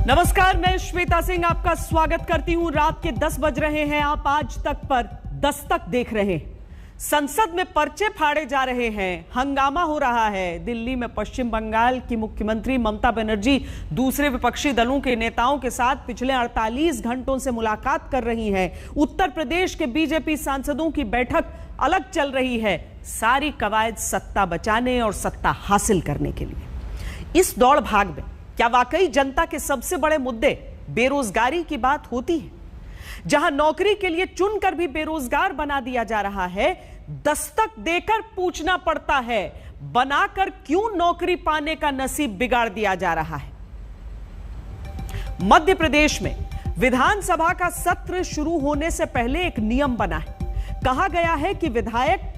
नमस्कार, मैं श्वेता सिंह आपका स्वागत करती हूं। रात के 10 बज रहे हैं। आप आज तक पर दस्तक देख रहे हैं। संसद में पर्चे फाड़े जा रहे हैं, हंगामा हो रहा है। दिल्ली में पश्चिम बंगाल की मुख्यमंत्री ममता बनर्जी दूसरे विपक्षी दलों के नेताओं के साथ पिछले 48 घंटों से मुलाकात कर रही हैं। उत्तर प्रदेश के बीजेपी सांसदों की बैठक अलग चल रही है। सारी कवायद सत्ता बचाने और सत्ता हासिल करने के लिए। इस दौड़ भाग में क्या वाकई जनता के सबसे बड़े मुद्दे बेरोजगारी की बात होती है? जहां नौकरी के लिए चुनकर भी बेरोजगार बना दिया जा रहा है, दस्तक देकर पूछना पड़ता है, बनाकर क्यों नौकरी पाने का नसीब बिगाड़ दिया जा रहा है? मध्य प्रदेश में विधानसभा का सत्र शुरू होने से पहले एक नियम बना है। कहा गया है कि विधायक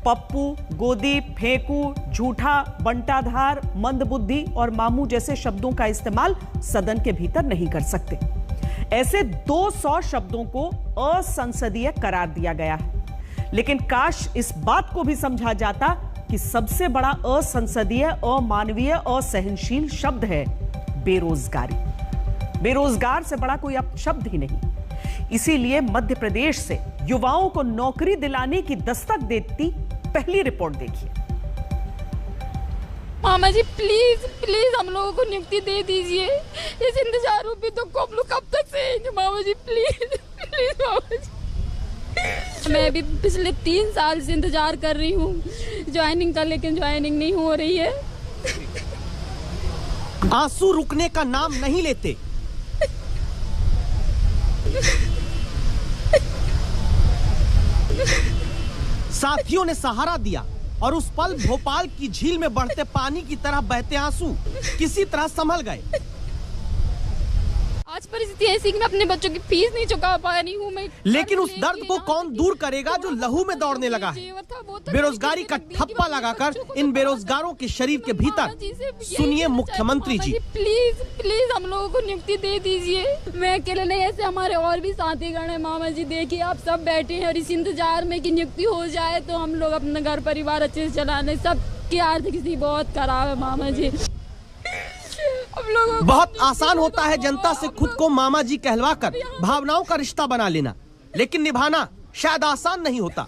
पप्पू, गोदी, फेंकू, झूठा, बंटाधार, मंदबुद्धि और मामू जैसे शब्दों का इस्तेमाल सदन के भीतर नहीं कर सकते। ऐसे 200 शब्दों को असंसदीय करार दिया गया है। लेकिन काश इस बात को भी समझा जाता कि सबसे बड़ा असंसदीय, अमानवीय, असहनशील शब्द है बेरोजगारी। बेरोजगार से बड़ा कोई अपशब्द ही नहीं। इसीलिए मध्य प्रदेश से युवाओं को नौकरी दिलाने की दस्तक देती पहली रिपोर्ट देखिए। मामा जी प्लीज प्लीज हम लोगों को नियुक्ति दे दीजिए। इस इंतजारों पे तो हम लोग कब तक सहेंगे? मामा जी प्लीज प्लीज मामा जी। मैं भी पिछले 3 साल से इंतजार कर रही हूँ ज्वाइनिंग का, लेकिन ज्वाइनिंग नहीं हो रही है। आंसू रुकने का नाम नहीं लेते। साथियों ने सहारा दिया और उस पल भोपाल की झील में बढ़ते पानी की तरह बहते आंसू किसी तरह संभल गए। आज परिस्थिति ऐसी कि मैं अपने बच्चों की फीस नहीं चुका पा रही हूँ। लेकिन उस दर्द को कौन दूर करेगा जो लहू में दौड़ने लगा है? बेरोजगारी का ठप्पा लगाकर इन बेरोजगारों के शरीर के भीतर सुनिए मुख्यमंत्री जी। प्लीज प्लीज हम लोगों को नियुक्ति दे दीजिए। मैं अकेले नहीं, ऐसे हमारे और भी साथीगण है। मामा जी देखिए, आप सब बैठे हैं और इस इंतजार में कि नियुक्ति हो जाए तो हम लोग अपना घर परिवार अच्छे से चलाने। सबकी आर्थिक स्थिति बहुत खराब है मामा जी। बहुत आसान होता है जनता से खुद को मामा जी कहलवाकर भावनाओं का रिश्ता बना लेना, लेकिन निभाना शायद आसान नहीं होता।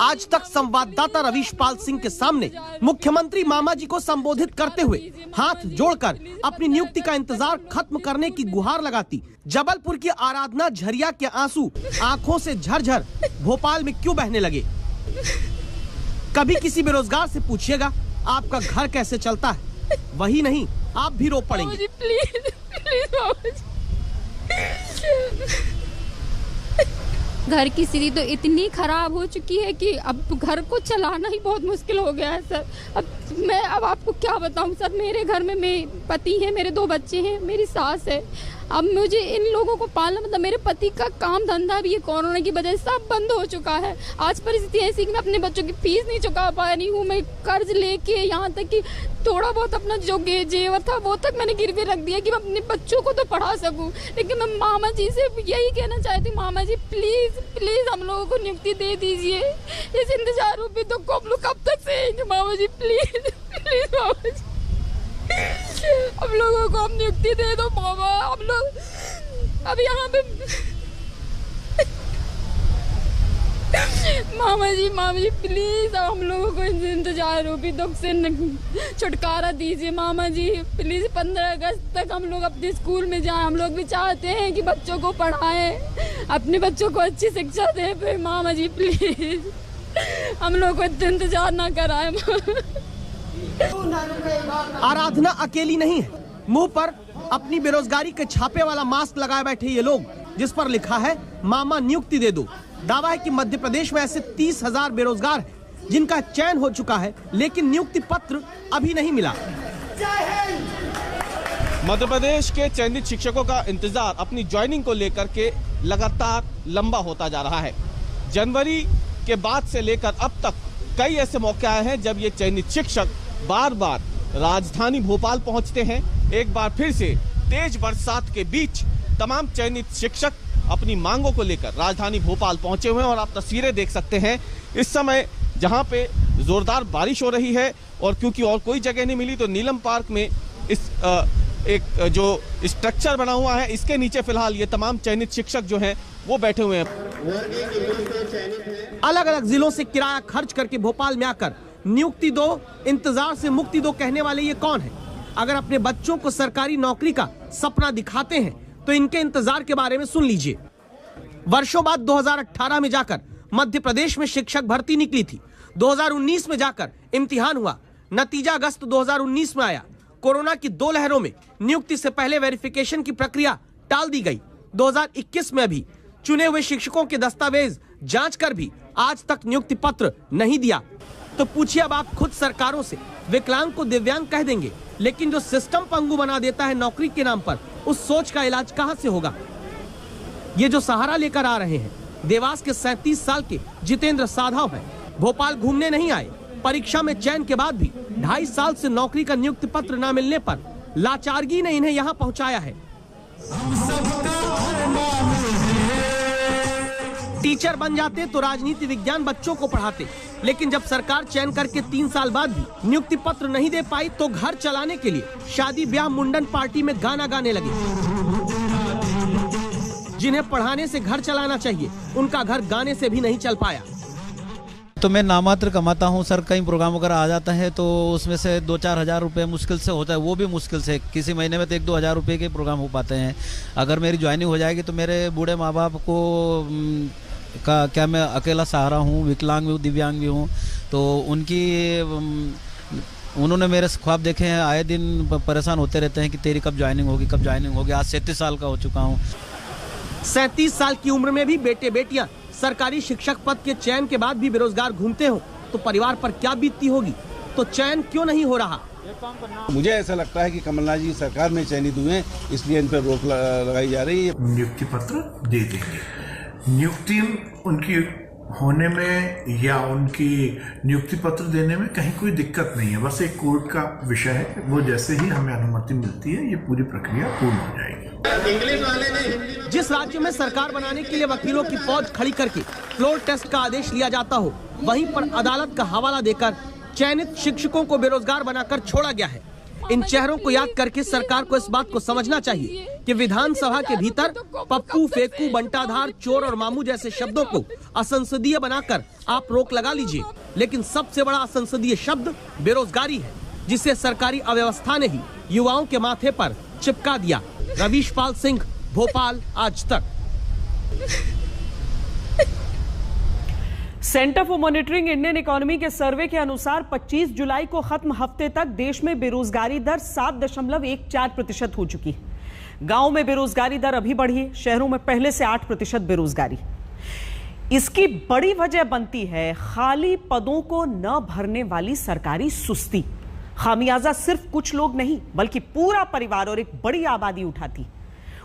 आज तक संवाददाता रवीशपाल सिंह के सामने मुख्यमंत्री मामा जी को संबोधित करते हुए हाथ जोड़कर अपनी नियुक्ति का इंतजार खत्म करने की गुहार लगाती जबलपुर की आराधना झरिया के आंसू आंखों से झरझर भोपाल में क्यों बहने लगे? कभी किसी बेरोजगार से पूछिएगा आपका घर कैसे चलता है, वही नहीं आप भी रो पड़ेंगे। प्लीज प्लीज घर की स्थिति तो इतनी खराब हो चुकी है कि अब घर को चलाना ही बहुत मुश्किल हो गया है सर। अब आपको क्या बताऊं सर, मेरे घर में मेरे पति हैं, मेरे 2 बच्चे हैं, मेरी सास है। अब मुझे इन लोगों को पालना, मतलब मेरे पति का काम धंधा भी ये कोरोना की वजह से सब बंद हो चुका है। आज परिस्थिति ऐसी कि मैं अपने बच्चों की फीस नहीं चुका पा रही हूँ। मैं कर्ज लेके यहाँ तक कि थोड़ा बहुत अपना जो जेवर था वो तक मैंने गिरवी रख दिया कि मैं अपने बच्चों को तो पढ़ा सकूं। लेकिन मैं मामा जी से यही कहना चाहती हूँ, मामा जी प्लीज प्लीज हम लोगों को नियुक्ति दे दीजिए। इस इंतजारों पे तो हम लोग कब तक सहेंगे? मामा जी प्लीज प्लीज मामा जी, हम लोगों को हम नियुक्ति दे दो मामा। हम लोग अब यहाँ पे मामा जी प्लीज हम लोगों को इंतजार रूपी दुख से छुटकारा दीजिए। मामा जी प्लीज 15 अगस्त तक हम लोग अपने स्कूल में जाएं। हम लोग भी चाहते हैं कि बच्चों को पढ़ाएं, अपने बच्चों को अच्छी शिक्षा दें। फिर मामा जी प्लीज हम लोग को इंतजार ना कराएं। आराधना अकेली नहीं है। मुंह पर अपनी बेरोजगारी के छापे वाला मास्क लगाए बैठे ये लोग, जिस पर लिखा है मामा नियुक्ति दे दो। दावा है कि मध्य प्रदेश में ऐसे 30,000 बेरोजगार हैं जिनका चयन हो चुका है, लेकिन नियुक्ति पत्र अभी नहीं मिला। मध्य प्रदेश के चयनित शिक्षकों का इंतजार अपनी ज्वाइनिंग को लेकर के लगातार लंबा होता जा रहा है। जनवरी के बाद से लेकर अब तक कई ऐसे मौके आए हैं जब ये चयनित शिक्षक बार बार राजधानी भोपाल पहुंचते हैं। एक बार फिर से तेज बरसात के बीच तमाम चयनित शिक्षक अपनी मांगों को लेकर राजधानी भोपाल पहुंचे हुए हैं और आप तस्वीरें देख सकते हैं इस समय जहां पे जोरदार बारिश हो रही है और क्योंकि और कोई जगह नहीं मिली तो नीलम पार्क में इस एक जो स्ट्रक्चर बना हुआ है, इसके नीचे फिलहाल ये तमाम चयनित शिक्षक जो हैं वो बैठे हुए हैं। अलग अलग जिलों से किराया खर्च करके भोपाल में आकर नियुक्ति दो, इंतजार से मुक्ति दो कहने वाले ये कौन है? अगर अपने बच्चों को सरकारी नौकरी का सपना दिखाते हैं तो इनके इंतजार के बारे में सुन लीजिए। वर्षों बाद 2018 में जाकर मध्य प्रदेश में शिक्षक भर्ती निकली थी। 2019 में जाकर इम्तिहान हुआ, नतीजा अगस्त 2019 में आया। कोरोना की 2 लहरों में नियुक्ति से पहले वेरिफिकेशन की प्रक्रिया टाल दी गई। 2021 में भी चुने हुए शिक्षकों के दस्तावेज जांच कर भी आज तक नियुक्ति पत्र नहीं दिया। तो पूछिए अब आप खुद सरकारों से, विकलांग को दिव्यांग कह देंगे, लेकिन जो सिस्टम पंगु बना देता है नौकरी के नाम पर, उस सोच का इलाज कहां से होगा? ये जो सहारा लेकर आ रहे हैं देवास के 37 साल के जितेंद्र साधव हैं। भोपाल घूमने नहीं आए, परीक्षा में चयन के बाद भी 2.5 साल से नौकरी का नियुक्ति पत्र न मिलने पर लाचारगी ने इन्हें यहाँ पहुँचाया है। टीचर बन जाते तो राजनीति विज्ञान बच्चों को पढ़ाते, लेकिन जब सरकार चयन करके 3 साल बाद भी नियुक्ति पत्र नहीं दे पाई तो घर चलाने के लिए शादी ब्याह मुंडन पार्टी में गाना गाने लगे। जिन्हें पढ़ाने से घर चलाना चाहिए, उनका घर गाने से भी नहीं चल पाया। तो मैं नामात्र कमाता हूँ सर, कई प्रोग्राम वगैरह आ जाता है तो उसमें से 2-4 हज़ार रुपये मुश्किल से होता है, वो भी मुश्किल से। किसी महीने में तो 1-2 हज़ार रुपये के प्रोग्राम हो पाते हैं। अगर मेरी ज्वाइनिंग हो जाएगी तो मेरे बूढ़े माँ बाप को का क्या मैं अकेला सहारा हूँ, विकलांग भी हूँ, दिव्यांग भी हूँ, तो उन्होंने मेरे ख्वाब देखे हैं, आए दिन परेशान होते रहते हैं कि तेरी कब ज्वाइनिंग होगी, कब ज्वाइनिंग होगी। आज 37 साल का हो चुका हूँ। 37 साल की उम्र में भी बेटे बेटियां सरकारी शिक्षक पद के चयन के बाद भी बेरोजगार घूमते हो तो परिवार पर क्या बीतती होगी? तो चयन क्यों नहीं हो रहा? मुझे ऐसा लगता है कि कमलनाथ जी सरकार में चयनित हुए, इसलिए इन पर रोक लगाई जा रही है। नियुक्ति पत्र दे देंगे। नियुक्ति उनकी होने में या उनकी नियुक्ति पत्र देने में कहीं कोई दिक्कत नहीं है, बस एक कोर्ट का विषय है। वो जैसे ही हमें अनुमति मिलती है ये पूरी प्रक्रिया पूर्ण हो जाएगी। जिस राज्य में सरकार बनाने के लिए वकीलों की फौज खड़ी करके फ्लोर टेस्ट का आदेश लिया जाता हो, वहीं पर अदालत का हवाला देकर चयनित शिक्षकों को बेरोजगार बनाकर छोड़ा गया है। इन चेहरों को याद करके सरकार को इस बात को समझना चाहिए कि विधानसभा के भीतर पप्पू, फेकू, बंटाधार, चोर और मामू जैसे शब्दों को असंसदीय बनाकर आप रोक लगा लीजिए, लेकिन सबसे बड़ा असंसदीय शब्द बेरोजगारी है, जिसे सरकारी अव्यवस्था ने ही युवाओं के माथे पर चिपका दिया। रवीश पाल सिंह, भोपाल, आज तक। Centre for monitoring Indian economy के सर्वे के अनुसार 25 जुलाई को खत्म हफ्ते तक देश में बेरोजगारी दर 7.14% हो चुकी है। गांव में बेरोजगारी दर अभी बढ़ी है, शहरों में पहले से 8% बेरोजगारी। इसकी बड़ी वजह बनती है खाली पदों को न भरने वाली सरकारी सुस्ती। खामियाजा सिर्फ कुछ लोग नहीं बल्कि पूरा परिवार और एक बड़ी आबादी उठाती।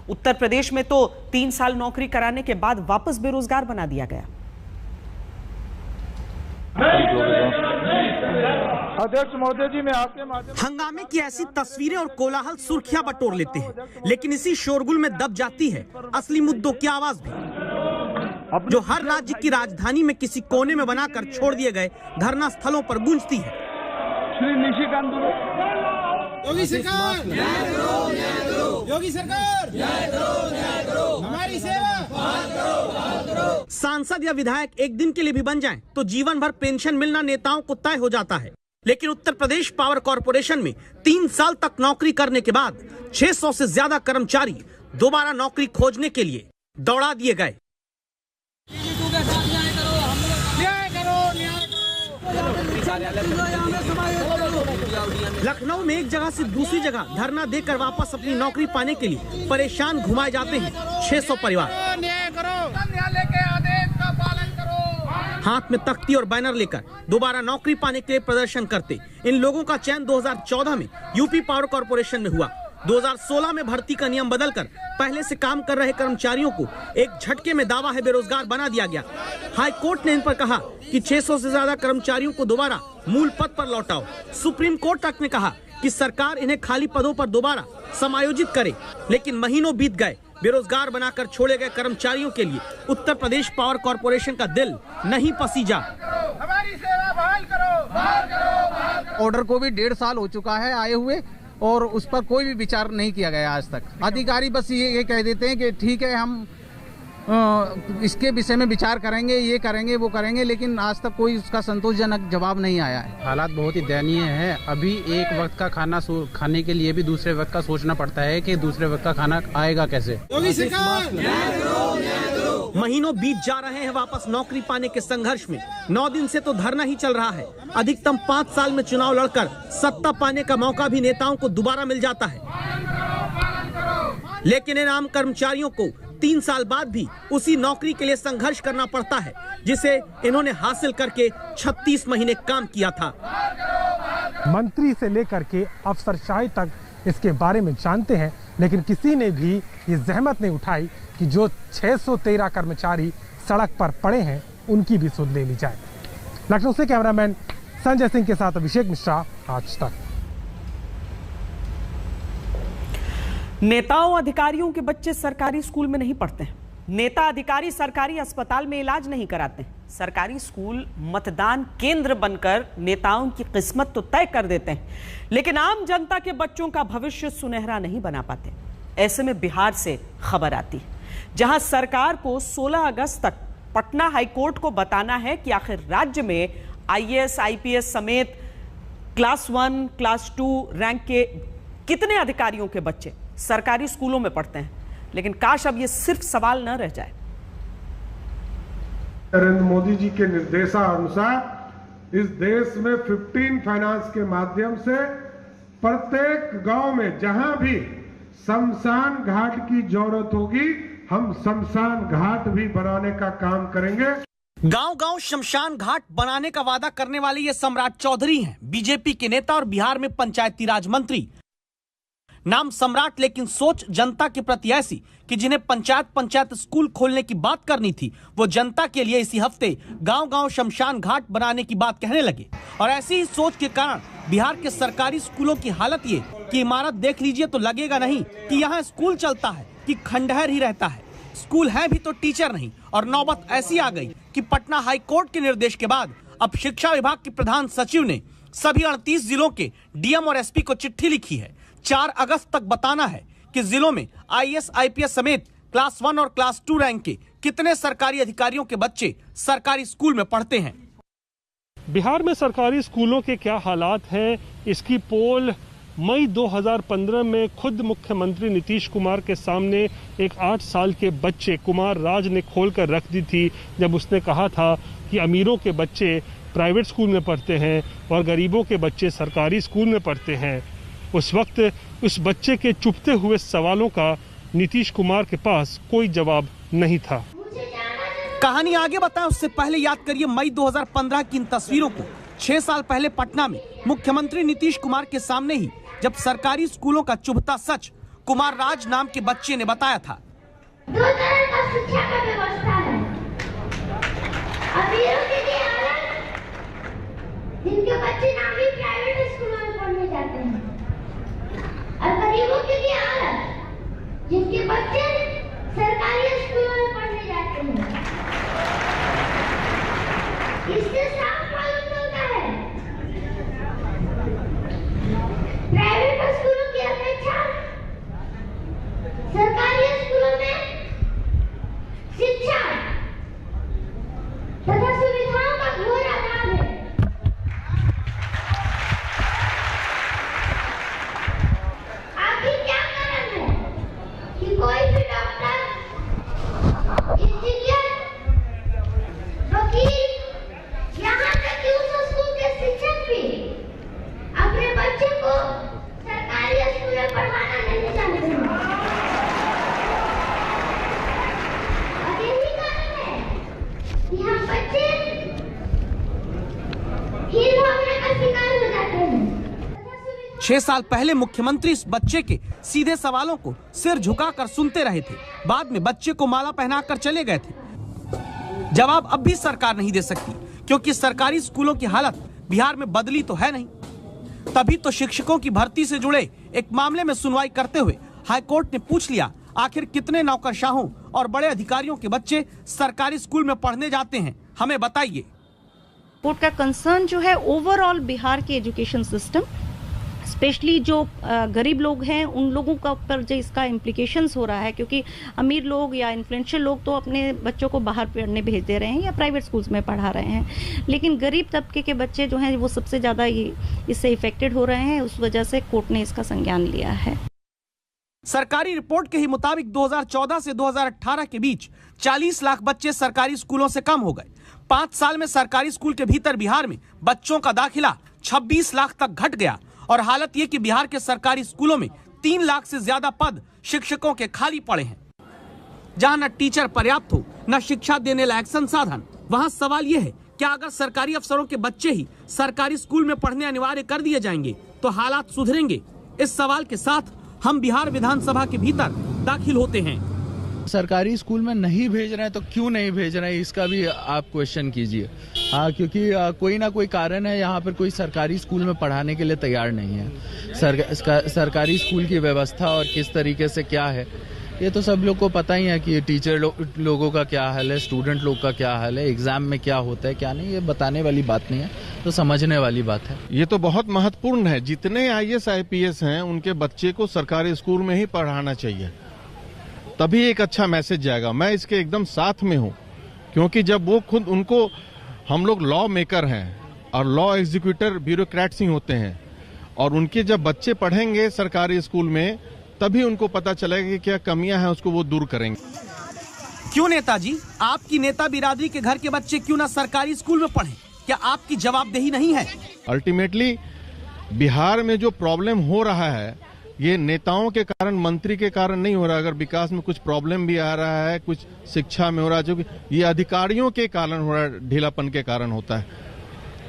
उत्तर प्रदेश में तो 3 साल नौकरी कराने के बाद वापस बेरोजगार बना दिया गया। अध्यक्ष महोदय जी, मैं आपके माध्यम हंगामे की ऐसी तस्वीरें और कोलाहल सुर्खियां बटोर लेते हैं, लेकिन इसी शोरगुल में दब जाती है असली मुद्दों की आवाज भी, जो हर राज्य की राजधानी में किसी कोने में बनाकर छोड़ दिए गए धरना स्थलों पर गूंजती है। श्री निशिकांत योगी सरकार न्याय करो, न्याय करो। योगी सरकार न्याय करो, न्याय करो। हमारी सेवा बहाल करो, बहाल करो। सांसद या विधायक एक दिन के लिए भी बन जाएं तो जीवन भर पेंशन मिलना नेताओं को तय हो जाता है, लेकिन उत्तर प्रदेश पावर कॉर्पोरेशन में 3 साल तक नौकरी करने के बाद 600 से ज्यादा कर्मचारी दोबारा नौकरी खोजने के लिए दौड़ा दिए गए। लखनऊ में एक जगह से दूसरी जगह धरना देकर वापस अपनी नौकरी पाने के लिए परेशान घुमाए जाते हैं 600 परिवार। न्याय करो, न्यायालय के आदेश का पालन करो। हाथ में तख्ती और बैनर लेकर दोबारा नौकरी पाने के लिए प्रदर्शन करते इन लोगों का चयन 2014 में यूपी पावर कॉर्पोरेशन में हुआ। 2016 में भर्ती का नियम बदलकर पहले से काम कर रहे कर्मचारियों को एक झटके में दावा है बेरोजगार बना दिया गया। हाई कोर्ट ने इन पर कहा कि 600 से ज्यादा कर्मचारियों को दोबारा मूल पद पर लौटाओ। सुप्रीम कोर्ट तक ने कहा कि सरकार इन्हें खाली पदों पर दोबारा समायोजित करे, लेकिन महीनों बीत गए। बेरोजगार बनाकर छोड़े गए कर्मचारियों के लिए उत्तर प्रदेश पावर कॉर्पोरेशन का दिल नहीं पसीजा। हमारी सेवा बहाल करो, बहाल करो, बहाल करो। ऑर्डर को भी 1.5 साल हो चुका है आए हुए, और उस पर कोई भी विचार नहीं किया गया आज तक। अधिकारी बस ये कह देते हैं कि ठीक है हम इसके विषय में विचार करेंगे, ये करेंगे, वो करेंगे, लेकिन आज तक कोई उसका संतोषजनक जवाब नहीं आया है। हालात बहुत ही दयनीय है। अभी एक वक्त का खाना खाने के लिए भी दूसरे वक्त का सोचना पड़ता है कि दूसरे वक्त का खाना आएगा कैसे। योगी सरकार महीनों बीत जा रहे हैं वापस नौकरी पाने के संघर्ष में। 9 दिन से तो धरना ही चल रहा है। अधिकतम 5 साल में चुनाव लड़कर सत्ता पाने का मौका भी नेताओं को दोबारा मिल जाता है, लेकिन इन आम कर्मचारियों को 3 साल बाद भी उसी नौकरी के लिए संघर्ष करना पड़ता है जिसे इन्होंने हासिल करके 36 महीने काम किया था। मंत्री से लेकर के अफसरशाही तक इसके बारे में जानते हैं, लेकिन किसी ने भी ये जहमत नहीं उठाई कि जो 613 कर्मचारी सड़क पर पड़े हैं उनकी भी सुध ले ली जाए। लखनऊ से कैमरामैन संजय सिंह के साथ अभिषेक मिश्रा, आज तक। नेताओं अधिकारियों के बच्चे सरकारी स्कूल में नहीं पढ़ते हैं। नेता अधिकारी सरकारी अस्पताल में इलाज नहीं कराते हैं। सरकारी स्कूल मतदान केंद्र बनकर नेताओं की किस्मत तो तय कर देते हैं, लेकिन आम जनता के बच्चों का भविष्य सुनहरा नहीं बना पाते। ऐसे में बिहार से खबर आती है, जहां सरकार को 16 अगस्त तक पटना हाईकोर्ट को बताना है कि आखिर राज्य में IAS, IPS समेत क्लास 1, क्लास 2 रैंक के कितने अधिकारियों के बच्चे सरकारी स्कूलों में पढ़ते हैं। लेकिन काश अब ये सिर्फ सवाल न रह जाए। नरेंद्र मोदी जी के निर्देशानुसार इस देश में 15 फाइनेंस के माध्यम से प्रत्येक गांव में जहां भी शमशान घाट की जरूरत होगी, हम शमशान घाट भी बनाने का काम करेंगे। गांव-गांव शमशान घाट बनाने का वादा करने वाले ये सम्राट चौधरी हैं, बीजेपी के नेता और बिहार में पंचायती राज मंत्री। नाम सम्राट, लेकिन सोच जनता के प्रति ऐसी कि जिन्हें पंचायत स्कूल खोलने की बात करनी थी, वो जनता के लिए इसी हफ्ते गांव-गांव शमशान घाट बनाने की बात कहने लगे। और ऐसी ही सोच के कारण बिहार के सरकारी स्कूलों की हालत ये कि इमारत देख लीजिए तो लगेगा नहीं कि यहाँ स्कूल चलता है, कि खंडहर ही रहता है। स्कूल है भी तो टीचर नहीं। और नौबत ऐसी आ गई कि पटना हाईकोर्ट के निर्देश के बाद अब शिक्षा विभाग के प्रधान सचिव ने सभी 38 जिलों के DM और SP को चिट्ठी लिखी है। 4 अगस्त तक बताना है कि जिलों में IAS, IPS समेत क्लास 1 और क्लास 2 रैंक के कितने सरकारी अधिकारियों के बच्चे सरकारी स्कूल में पढ़ते हैं। बिहार में सरकारी स्कूलों के क्या हालात हैं, इसकी पोल मई 2015 में खुद मुख्यमंत्री नीतीश कुमार के सामने एक 8 साल के बच्चे कुमार राज ने खोलकर रख दी थी, जब उसने कहा था कि अमीरों के बच्चे प्राइवेट स्कूल में पढ़ते हैं और गरीबों के बच्चे सरकारी स्कूल में पढ़ते हैं। उस वक्त उस बच्चे के चुभते हुए सवालों का नीतीश कुमार के पास कोई जवाब नहीं था। कहानी आगे बताएं उससे पहले याद करिए मई 2015 की इन तस्वीरों को। 6 साल पहले पटना में मुख्यमंत्री नीतीश कुमार के सामने ही जब सरकारी स्कूलों का चुभता सच कुमार राज नाम के बच्चे ने बताया था। 2 तरह का शिक्षा का व्यवस्था है। अमीरों के लिए अलग, जिनके बच्चे नामी प्राइवेट स्कूलों में पढ़ने जाते हैं, और गरीबों के लिए अलग, जिनके बच्चे सरकारी स्कूलों में पढ़ने जाते हैं। इससे साफ मालूम होता है प्राइवेट स्कूलों की अपेक्षा सरकारी स्कूलों में शिक्षा तथा सुविधाओं का घोर अभाव है। आखिर क्या कारण है कि कोई भी डॉक्टर, इंजीनियर, वकील, यहाँ तक कि उस स्कूल के शिक्षक भी अपने बच्चे को सरकारी स्कूल में पढ़ाना नहीं चाहते हैं। और यही कारण है कि हम बच्चे हीर भावना का शिकार हो जाते हैं। 6 साल पहले मुख्यमंत्री इस बच्चे के सीधे सवालों को सिर झुकाकर सुनते रहे थे। बाद में बच्चे को माला पहनाकर चले गए थे। जवाब अब भी सरकार नहीं दे सकती, क्योंकि सरकारी स्कूलों की हालत बिहार में बदली तो है नहीं। तभी तो शिक्षकों की भर्ती से जुड़े एक मामले में सुनवाई करते हुए हाईकोर्ट ने पूछ लिया, आखिर कितने नौकरशाहों और बड़े अधिकारियों के बच्चे सरकारी स्कूल में पढ़ने जाते हैं, हमें बताइए। कोर्ट का कंसर्न जो है ओवरऑल बिहार के एजुकेशन सिस्टम, स्पेशली जो गरीब लोग हैं उन लोगों का ऊपर जो इसका इम्प्लीकेशंस हो रहा है, क्योंकि अमीर लोग या इन्फ्लुएंशियल लोग तो अपने बच्चों को बाहर पढ़ने भेज दे रहे हैं या प्राइवेट स्कूल्स में पढ़ा रहे हैं, लेकिन गरीब तबके के बच्चे जो हैं वो सबसे ज़्यादा इससे इफेक्टेड हो रहे हैं। उस वजह से कोर्ट ने इसका संज्ञान लिया है। सरकारी रिपोर्ट के ही मुताबिक 2014 से 2018 के बीच 40 लाख बच्चे सरकारी स्कूलों से कम हो गए। 5 साल में सरकारी स्कूल के भीतर बिहार में बच्चों का दाखिला 26 लाख तक घट गया और हालत ये कि बिहार के सरकारी स्कूलों में 3 लाख से ज्यादा पद शिक्षकों के खाली पड़े हैं। जहां न टीचर पर्याप्त हो, न शिक्षा देने लायक संसाधन, वहां सवाल यह है क्या अगर सरकारी अफसरों के बच्चे ही सरकारी स्कूल में पढ़ने अनिवार्य कर दिए जाएंगे तो हालात सुधरेंगे? इस सवाल के साथ हम बिहार विधानसभा के भीतर दाखिल होते हैं। सरकारी स्कूल में नहीं भेज रहे हैं तो क्यों नहीं भेज रहे हैं, इसका भी आप क्वेश्चन कीजिए। हाँ, क्योंकि कोई ना कोई कारण है, यहाँ पर कोई सरकारी स्कूल में पढ़ाने के लिए तैयार नहीं है। सरकारी स्कूल की व्यवस्था और किस तरीके से क्या है ये तो सब लोग को पता ही है कि टीचर लोगों का क्या हाल है, स्टूडेंट लोग का क्या हाल है, एग्जाम में क्या होता है क्या नहीं, ये बताने वाली बात नहीं है, तो समझने वाली बात है। ये तो बहुत महत्वपूर्ण है। जितने IAS IPS हैं उनके बच्चे को सरकारी स्कूल में ही पढ़ाना चाहिए, तभी एक अच्छा मैसेज जाएगा। मैं इसके एकदम साथ में हूँ, क्योंकि जब वो खुद उनको, हम लोग लॉ मेकर हैं और लॉ एग्जीक्यूटर ब्यूरोक्रेट्स ही होते हैं, और उनके जब बच्चे पढ़ेंगे सरकारी स्कूल में तभी उनको पता चलेगा कि क्या कमियां हैं, उसको वो दूर करेंगे। क्यों नेताजी, आपकी नेता बिरादरी के घर के बच्चे क्यों ना सरकारी स्कूल में पढ़ें? क्या आपकी जवाबदेही नहीं है? अल्टीमेटली बिहार में जो प्रॉब्लम हो रहा है ये नेताओं के कारण, मंत्री के कारण नहीं हो रहा। अगर विकास में कुछ प्रॉब्लम भी आ रहा है, कुछ शिक्षा में हो रहा है, जो कि ये अधिकारियों के कारण हो रहा है, ढीलापन के कारण होता है।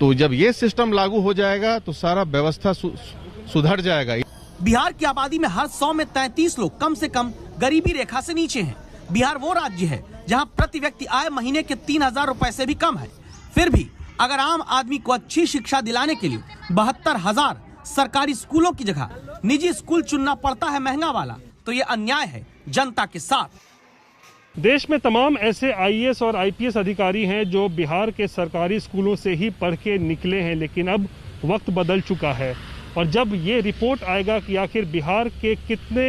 तो जब ये सिस्टम लागू हो जाएगा तो सारा व्यवस्था सुधर जाएगा। बिहार की आबादी में हर 100 में 33 लोग कम से कम गरीबी रेखा से नीचे हैं। बिहार वो राज्य है जहां प्रति व्यक्ति आय महीने के 3,000 रुपए से भी कम है। फिर भी अगर आम आदमी को अच्छी शिक्षा दिलाने के लिए 72,000 सरकारी स्कूलों की जगह निजी स्कूल चुनना पड़ता है महंगा वाला, तो ये अन्याय है जनता के साथ। देश में तमाम ऐसे IAS और IPS अधिकारी हैं जो बिहार के सरकारी स्कूलों से ही पढ़ के निकले हैं, लेकिन अब वक्त बदल चुका है और जब ये रिपोर्ट आएगा कि आखिर बिहार के कितने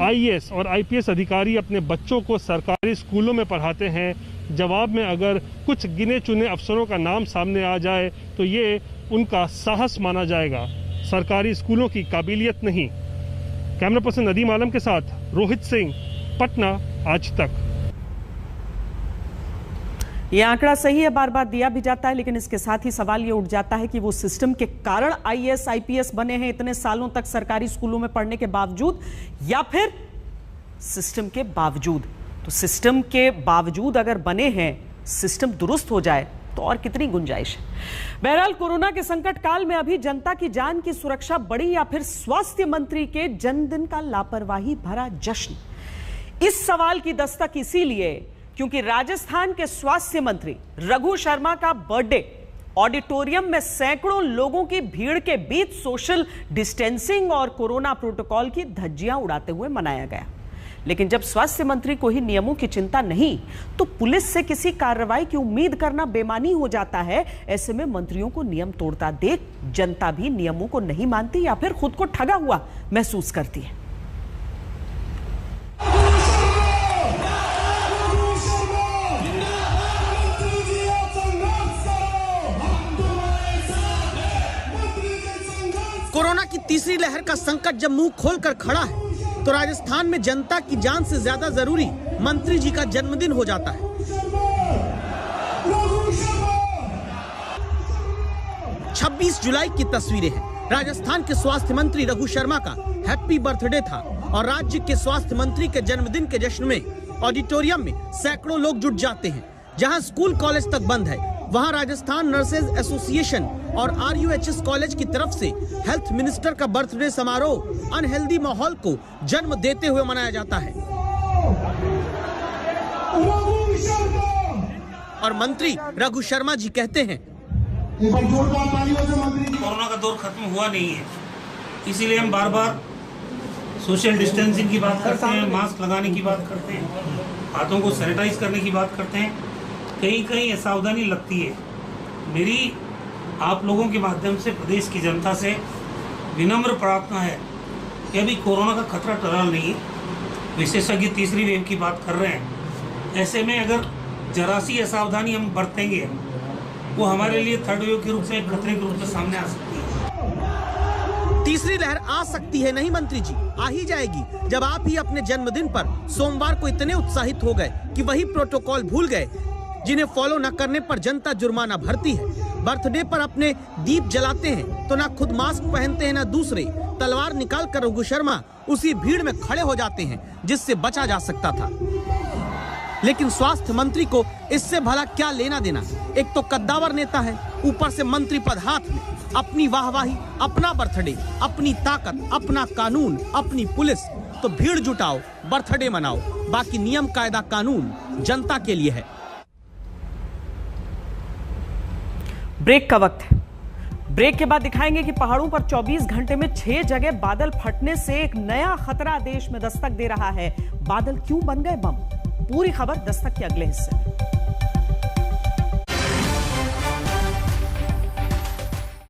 IAS और IPS अधिकारी अपने बच्चों को सरकारी स्कूलों में पढ़ाते हैं, जवाब में अगर कुछ गिने चुने अफसरों का नाम सामने आ जाए तो ये उनका साहस माना जाएगा, सरकारी स्कूलों की काबिलियत नहीं। कैमरा पर्सन नदीम आलम के साथ रोहित सिंह, पटना, आज तक। ये आंकड़ा सही है, बार बार दिया भी जाता है, लेकिन इसके साथ ही सवाल ये उठ जाता है कि वो सिस्टम के कारण IAS IPS बने हैं इतने सालों तक सरकारी स्कूलों में पढ़ने के बावजूद, या फिर सिस्टम के बावजूद। तो सिस्टम के बावजूद अगर बने हैं, सिस्टम दुरुस्त हो जाए तो और कितनी गुंजाइश है। बहरहाल कोरोना के संकट काल में अभी जनता की जान की सुरक्षा बड़ी या फिर स्वास्थ्य मंत्री के जन्मदिन का लापरवाही भरा जश्न? इस सवाल की दस्तक इसीलिए क्योंकि राजस्थान के स्वास्थ्य मंत्री रघु शर्मा का बर्थडे ऑडिटोरियम में सैकड़ों लोगों की भीड़ के बीच सोशल डिस्टेंसिंग और कोरोना प्रोटोकॉल की धज्जियां उड़ाते हुए मनाया गया। लेकिन जब स्वास्थ्य मंत्री को ही नियमों की चिंता नहीं तो पुलिस से किसी कार्रवाई की उम्मीद करना बेमानी हो जाता है। ऐसे में मंत्रियों को नियम तोड़ता देख जनता भी नियमों को नहीं मानती या फिर खुद को ठगा हुआ महसूस करती है। कोरोना की तीसरी लहर का संकट जब मुंह खोलकर खड़ा है तो राजस्थान में जनता की जान से ज्यादा जरूरी मंत्री जी का जन्मदिन हो जाता है। 26 जुलाई की तस्वीरें हैं। राजस्थान के स्वास्थ्य मंत्री रघु शर्मा का हैप्पी बर्थडे था और राज्य के स्वास्थ्य मंत्री के जन्मदिन के जश्न में ऑडिटोरियम में सैकड़ों लोग जुट जाते हैं। जहां स्कूल कॉलेज तक बंद है, वहां राजस्थान नर्सेज एसोसिएशन और RUHS कॉलेज की तरफ से हेल्थ मिनिस्टर का बर्थडे समारोह अनहेल्दी माहौल को जन्म देते हुए मनाया जाता है। और मंत्री रघु शर्मा जी कहते हैं, कोरोना का दौर खत्म हुआ नहीं है, इसीलिए हम बार बार सोशल डिस्टेंसिंग की बात करते हैं, मास्क लगाने की बात करते हैं, हाथों को सैनिटाइज करने की बात करते हैं। कहीं कहीं सावधानी लगती है। मेरी आप लोगों के माध्यम से प्रदेश की जनता से विनम्र प्रार्थना है कि अभी कोरोना का खतरा टला नहीं है। विशेषज्ञ तीसरी वेव की बात कर रहे हैं। ऐसे में अगर जरा सी असावधानी हम बरतेंगे, वो हमारे लिए थर्ड वेव के रूप में खतरे के रूप में सामने आ सकती है। तीसरी लहर आ सकती है नहीं मंत्री जी, आ ही जाएगी जब आप ही अपने जन्मदिन पर सोमवार को इतने उत्साहित हो गए कि वही प्रोटोकॉल भूल गए जिन्हें फॉलो न करने पर जनता जुर्माना भरती है। बर्थडे पर अपने दीप जलाते हैं तो ना खुद मास्क पहनते हैं ना दूसरे। तलवार निकाल कर रघु शर्मा उसी भीड़ में खड़े हो जाते हैं जिससे बचा जा सकता था। लेकिन स्वास्थ्य मंत्री को इससे भला क्या लेना देना। एक तो कद्दावर नेता है, ऊपर से मंत्री पद हाथ में, अपनी वाहवाही, अपना बर्थडे, अपनी ताकत, अपना कानून, अपनी पुलिस। तो भीड़ जुटाओ, बर्थडे मनाओ, बाकी नियम कायदा कानून जनता के लिए है। ब्रेक का वक्त है। ब्रेक के बाद दिखाएंगे कि पहाड़ों पर 24 घंटे में 6 जगह बादल फटने से एक नया खतरा देश में दस्तक दे रहा है। बादल क्यों बन गए बम? पूरी खबर दस्तक के अगले हिस्से में।